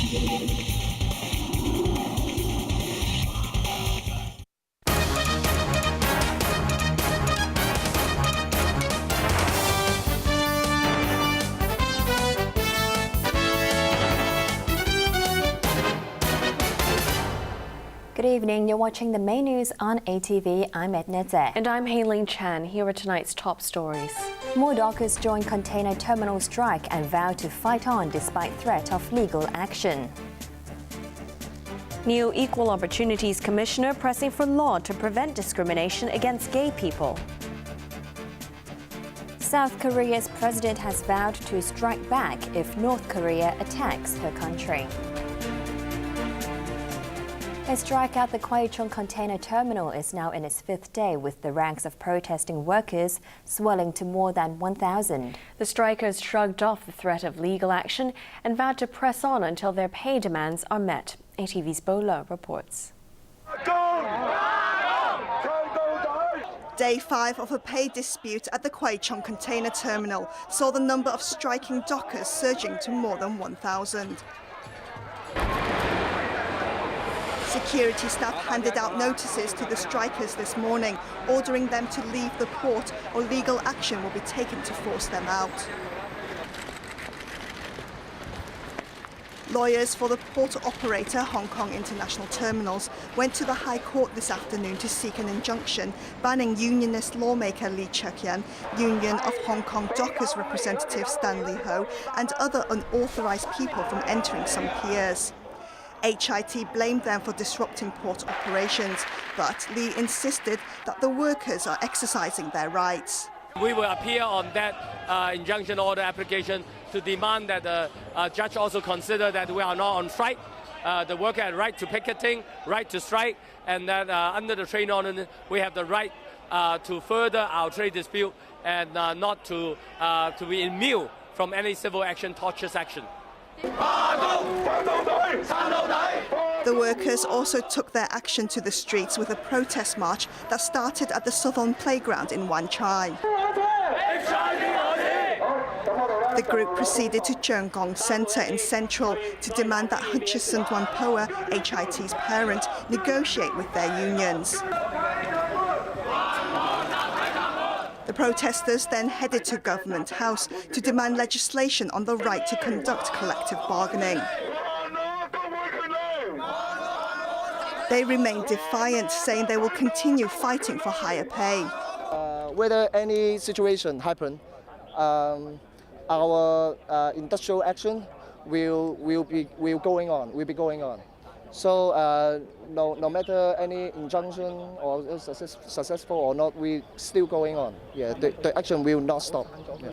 Good evening, you're watching the main news on ATV. I'm Edna Tse. And I'm Hailing Chan. Here are tonight's top stories. More dockers join container terminal strike and vow to fight on despite threat of legal action. New Equal Opportunities Commissioner pressing for law to prevent discrimination against gay people. South Korea's president has vowed to strike back if North Korea attacks her country. A strike at the Gwaechung container terminal is now in its fifth day, with the ranks of protesting workers swelling to more than 1,000. The strikers shrugged off the threat of legal action and vowed to press on until their pay demands are met. ATV's Bola reports. Day 5 of a pay dispute at the Gwaechung container terminal saw the number of striking dockers surging to more than 1,000. Security staff handed out notices to the strikers this morning, ordering them to leave the port or legal action will be taken to force them out. Lawyers for the port operator Hong Kong International Terminals went to the High Court this afternoon to seek an injunction banning unionist lawmaker Lee Cheuk-yan, Union of Hong Kong Dockers representative Stanley Ho, and other unauthorised people from entering some piers. HIT blamed them for disrupting port operations, but Lee insisted that the workers are exercising their rights. We will appeal on that injunction order application to demand that the judge also consider that we are not on strike. The worker has right to picketing, right to strike, and that under the trade ordinance we have the right to further our trade dispute and not to be immune from any civil action, tortious action. The workers also took their action to the streets with a protest march that started at the Southern Playground in Wan Chai. The group proceeded to Cheung Gong Centre in Central to demand that Hutchison Dwanpoa, HIT's parent, negotiate with their unions. The protesters then headed to Government House to demand legislation on the right to conduct collective bargaining. They remain defiant, saying they will continue fighting for higher pay. Whether any situation happen, our industrial action will be going on. So no matter any injunction or successful or not, we still going on. Yeah, the action will not stop. Yeah.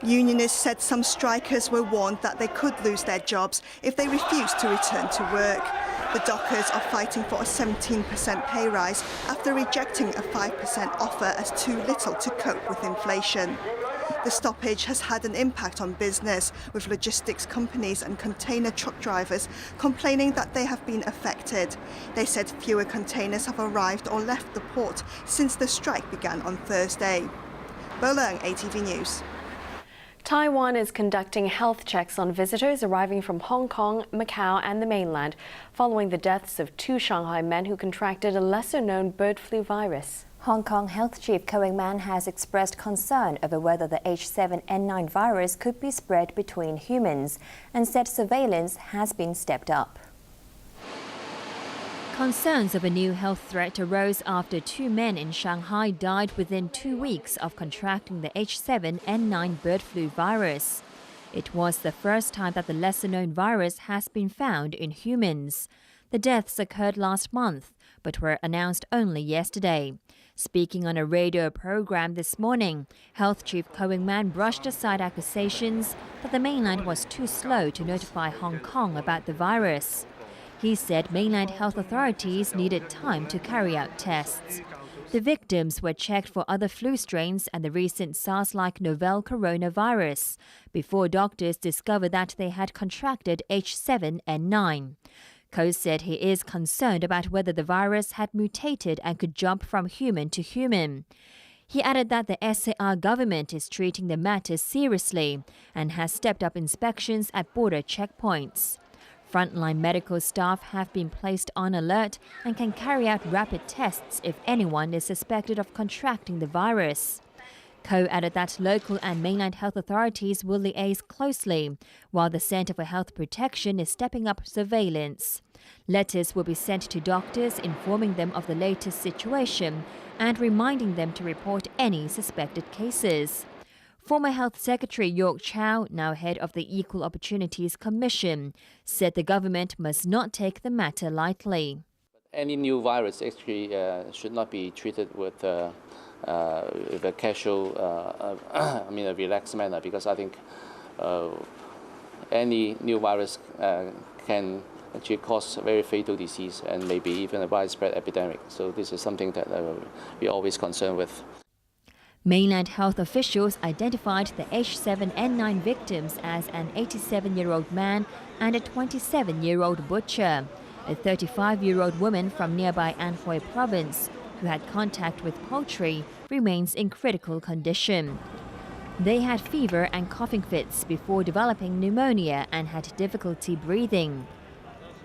Unionists said some strikers were warned that they could lose their jobs if they refused to return to work. The dockers are fighting for a 17% pay rise after rejecting a 5% offer as too little to cope with inflation. The stoppage has had an impact on business, with logistics companies and container truck drivers complaining that they have been affected. They said fewer containers have arrived or left the port since the strike began on Thursday. Boleung, ATV News. Taiwan is conducting health checks on visitors arriving from Hong Kong, Macau and the mainland, following the deaths of 2 Shanghai men who contracted a lesser-known bird flu virus. Hong Kong Health Chief Ko Wing-man has expressed concern over whether the H7N9 virus could be spread between humans and said surveillance has been stepped up. Concerns of a new health threat arose after 2 men in Shanghai died within 2 weeks of contracting the H7N9 bird flu virus. It was the first time that the lesser-known virus has been found in humans. The deaths occurred last month, but were announced only yesterday. Speaking on a radio program this morning, Health Chief Ko Wing-man brushed aside accusations that the mainland was too slow to notify Hong Kong about the virus. He said mainland health authorities needed time to carry out tests. The victims were checked for other flu strains and the recent SARS-like novel coronavirus before doctors discovered that they had contracted H7N9. Ko said he is concerned about whether the virus had mutated and could jump from human to human. He added that the SAR government is treating the matter seriously and has stepped up inspections at border checkpoints. Frontline medical staff have been placed on alert and can carry out rapid tests if anyone is suspected of contracting the virus. Ko added that local and mainland health authorities will liaise closely, while the Centre for Health Protection is stepping up surveillance. Letters will be sent to doctors informing them of the latest situation and reminding them to report any suspected cases. Former Health Secretary York Chow, now head of the Equal Opportunities Commission, said the government must not take the matter lightly. Any new virus actually should not be treated with a casual, a relaxed manner, because I think any new virus can actually cause a very fatal disease and maybe even a widespread epidemic. So this is something that we're always concerned with. Mainland health officials identified the H7N9 victims as an 87-year-old man and a 27-year-old butcher. A 35-year-old woman from nearby Anhui province, who had contact with poultry, remains in critical condition. They had fever and coughing fits before developing pneumonia and had difficulty breathing.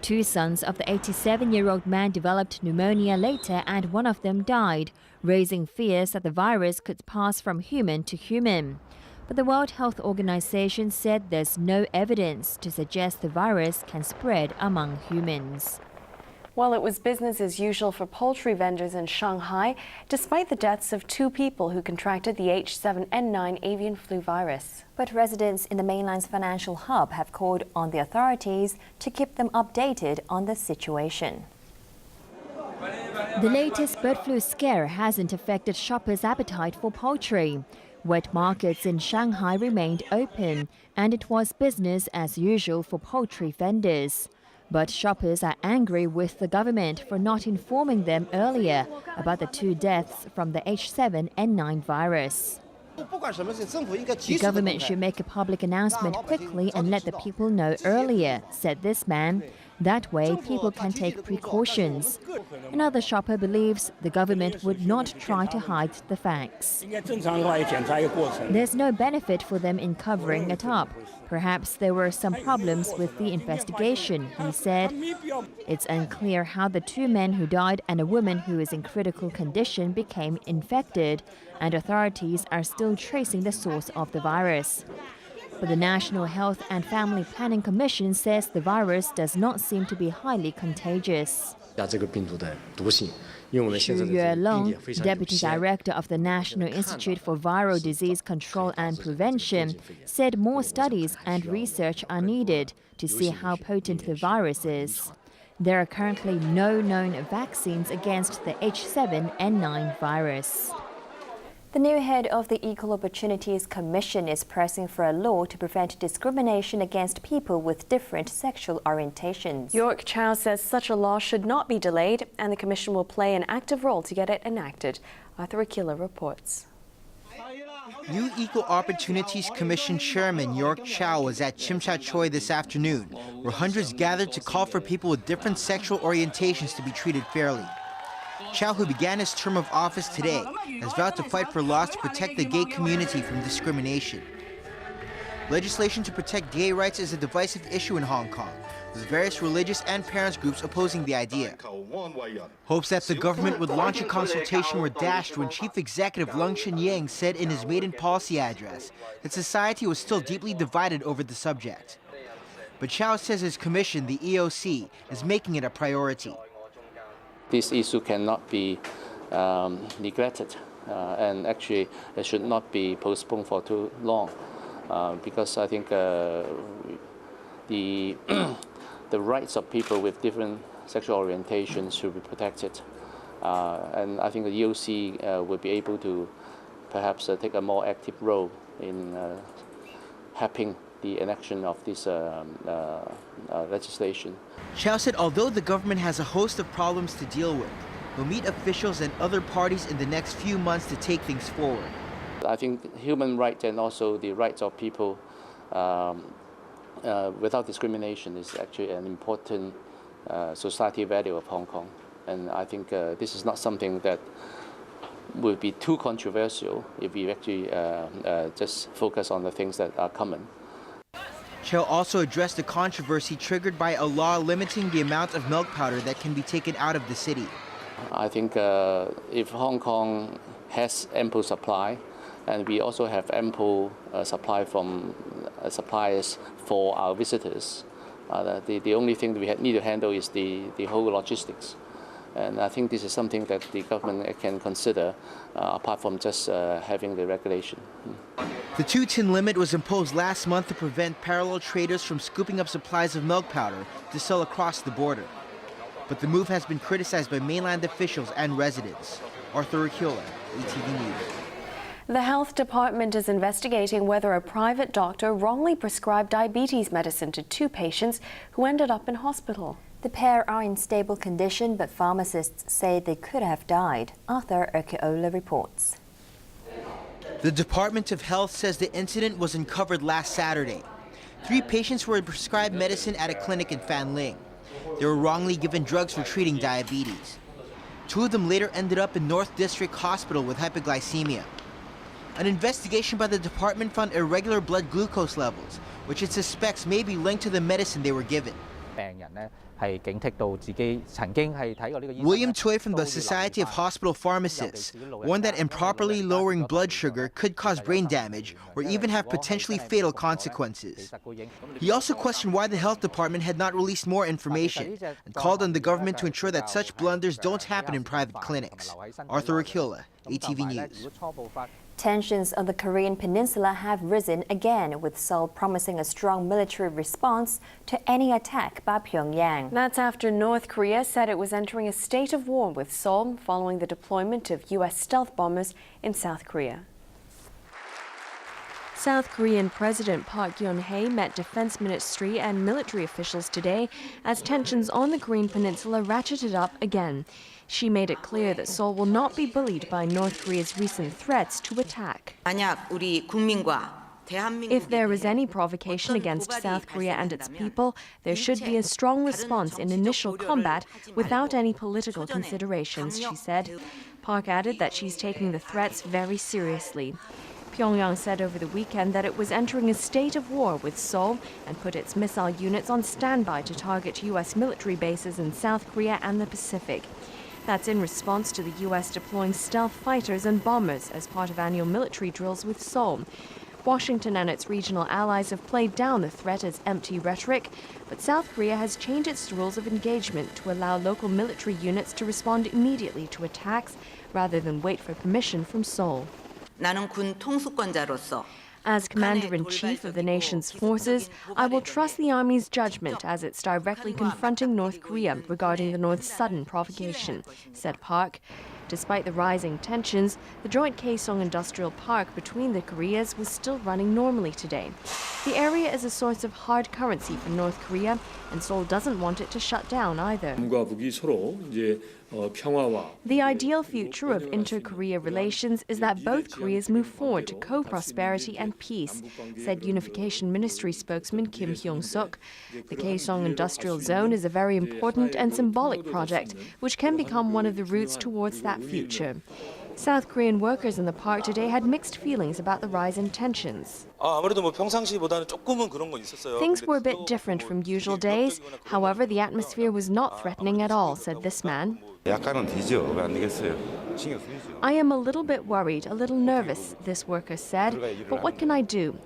2 sons of the 87-year-old man developed pneumonia later and one of them died, raising fears that the virus could pass from human to human. But the World Health Organization said there's no evidence to suggest the virus can spread among humans. Well, it was business as usual for poultry vendors in Shanghai, despite the deaths of 2 people who contracted the H7N9 avian flu virus. But residents in the mainland's financial hub have called on the authorities to keep them updated on the situation. The latest bird flu scare hasn't affected shoppers' appetite for poultry. Wet markets in Shanghai remained open, and it was business as usual for poultry vendors. But shoppers are angry with the government for not informing them earlier about the 2 deaths from the H7N9 virus. The government should make a public announcement quickly and let the people know earlier, said this man. That way, people can take precautions. Another shopper believes the government would not try to hide the facts. There's no benefit for them in covering it up. Perhaps there were some problems with the investigation, he said. It's unclear how the 2 men who died and a woman who is in critical condition became infected, and authorities are still tracing the source of the virus. But the National Health and Family Planning Commission says the virus does not seem to be highly contagious. Xu Yuelong, Deputy Director of the National Institute for Viral Disease Control and Prevention, said more studies and research are needed to see how potent the virus is. There are currently no known vaccines against the H7N9 virus. The new head of the Equal Opportunities Commission is pressing for a law to prevent discrimination against people with different sexual orientations. York Chow says such a law should not be delayed, and the Commission will play an active role to get it enacted. Arthur Aquila reports. New Equal Opportunities Commission Chairman York Chow was at Chim Cha Choi this afternoon, where hundreds gathered to call for people with different sexual orientations to be treated fairly. Chow, who began his term of office today, has vowed to fight for laws to protect the gay community from discrimination. Legislation to protect gay rights is a divisive issue in Hong Kong, with various religious and parents groups opposing the idea. Hopes that the government would launch a consultation were dashed when Chief Executive Leung Chun-ying said in his maiden policy address that society was still deeply divided over the subject. But Chow says his commission, the EOC, is making it a priority. This issue cannot be neglected, and actually it should not be postponed for too long, because I think the rights of people with different sexual orientations should be protected, and I think the EOC will be able to perhaps take a more active role in helping the enactment of this legislation. Chow said although the government has a host of problems to deal with, will meet officials and other parties in the next few months to take things forward. I think human rights and also the rights of people without discrimination is actually an important society value of Hong Kong. And I think this is not something that will be too controversial if we actually just focus on the things that are common. Cho also addressed the controversy triggered by a law limiting the amount of milk powder that can be taken out of the city. I think if Hong Kong has ample supply, and we also have ample supply from suppliers for our visitors, the only thing that we need to handle is the whole logistics. And I think this is something that the government can consider apart from just having the regulation. The 2-tin limit was imposed last month to prevent parallel traders from scooping up supplies of milk powder to sell across the border. But the move has been criticized by mainland officials and residents. Arthur Akiola, ATV News. The health department is investigating whether a private doctor wrongly prescribed diabetes medicine to 2 patients who ended up in hospital. The pair are in stable condition, but pharmacists say they could have died. Arthur Akiola reports. The Department of Health says the incident was uncovered last Saturday. 3 patients were prescribed medicine at a clinic in Fanling. They were wrongly given drugs for treating diabetes. 2 of them later ended up in North District Hospital with hypoglycemia. An investigation by the department found irregular blood glucose levels, which it suspects may be linked to the medicine they were given. William Choi from the Society of Hospital Pharmacists warned that improperly lowering blood sugar could cause brain damage or even have potentially fatal consequences. He also questioned why the health department had not released more information and called on the government to ensure that such blunders don't happen in private clinics. Arthur Akiola, ATV News. Tensions on the Korean peninsula have risen again, with Seoul promising a strong military response to any attack by Pyongyang. That's after North Korea said it was entering a state of war with Seoul following the deployment of U.S. stealth bombers in South Korea. South Korean President Park Geun-hye met defense ministry and military officials today as tensions on the Korean peninsula ratcheted up again. She made it clear that Seoul will not be bullied by North Korea's recent threats to attack. If there is any provocation against South Korea and its people, there should be a strong response in initial combat without any political considerations, she said. Park added that she's taking the threats very seriously. Pyongyang said over the weekend that it was entering a state of war with Seoul and put its missile units on standby to target U.S. military bases in South Korea and the Pacific. That's in response to the U.S. deploying stealth fighters and bombers as part of annual military drills with Seoul. Washington and its regional allies have played down the threat as empty rhetoric, but South Korea has changed its rules of engagement to allow local military units to respond immediately to attacks rather than wait for permission from Seoul. As Commander-in-Chief of the nation's forces, I will trust the Army's judgment as it's directly confronting North Korea regarding the North's sudden provocation, said Park. Despite the rising tensions, the joint Kaesong Industrial Park between the Koreas was still running normally today. The area is a source of hard currency for North Korea, and Seoul doesn't want it to shut down either. The ideal future of inter-Korea relations is that both Koreas move forward to co-prosperity and peace, said Unification Ministry spokesman Kim Hyung-suk. The Kaesong Industrial Zone is a very important and symbolic project, which can become one of the routes towards that future. South Korean workers in the park today had mixed feelings about the rise in tensions. Things were a bit different from usual days. However, the atmosphere was not threatening at all, said this man. I am a little bit worried, a little nervous, this worker said. But what can I do?